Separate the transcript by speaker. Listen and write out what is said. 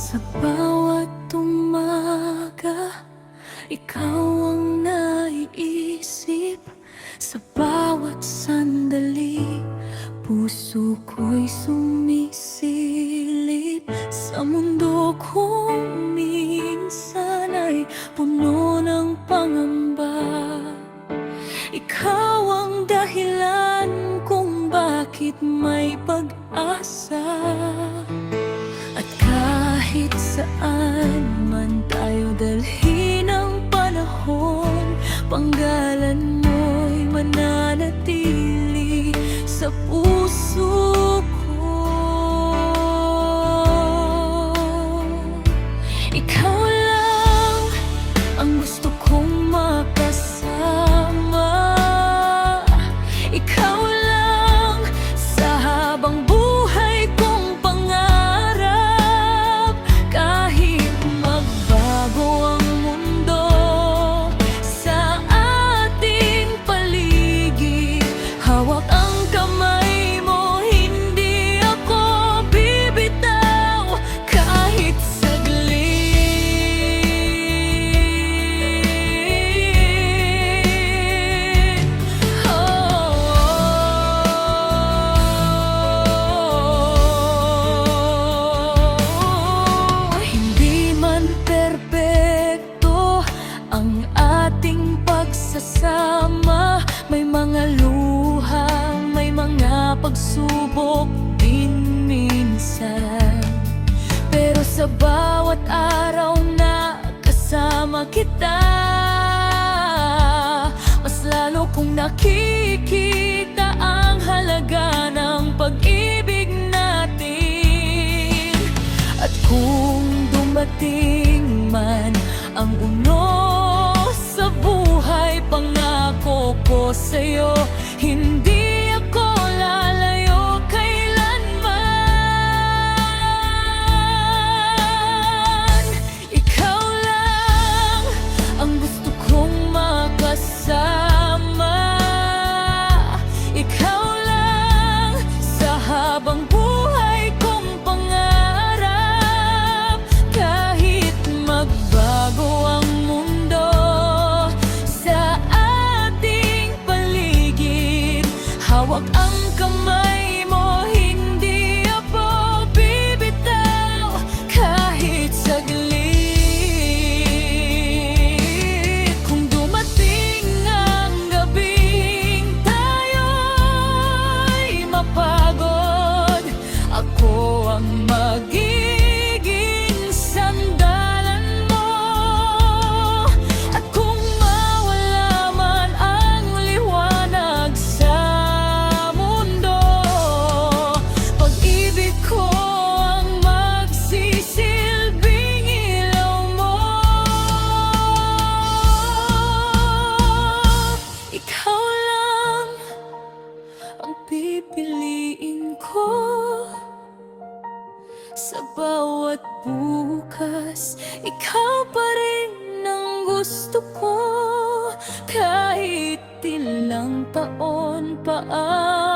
Speaker 1: Sa bawat umaga, ikaw ang naiisip. Sa bawat sandali, puso ko'y sumisilip. Sa mundo kung minsan ay puno ng pangamba, ikaw ang dahilan kung bakit may pag-asa. At kahit saan man tayo dalhin ang panahon, panggalan mo'y mananatili sa puso ko. Ikaw lang ang gusto kong makasama. Ikaw lang sa habang buhay kong pangarap. Kahit magbago ang mundo sa ating paligid, hawak ang kamay mo, hindi ako bibitaw kahit saglit. Hindi man perpekto ang ating pagsasama, may mga luha, may mga pagsubok din minsan. Pero sa bawat araw na kasama kita, mas lalo kong nakikita ang halaga ng pag-ibig natin. At kung dumating man ang unos sa buhay, pangako ko sa'yo, hindi ako lalayo kailanman. Ikaw lang ang gusto kong makasama. Ikaw lang sa habang buhay kong pangarap. Kahit magbago ang mundo sa ating paligid, hawak ang kamay mo, hindi ako bibitaw kahit saglit. Kung dumating ang gabing tayo'y mapagod, ako ang magiging sandalan mo. At kung mawala man ang liwanag sa mundo, pag-ibig ko ang magsisilbing ilaw mo. Ikaw lang ang pipiliin ko sa bawat bukas. Ikaw pa rin ang gusto ko, kahit ilang taon pa ang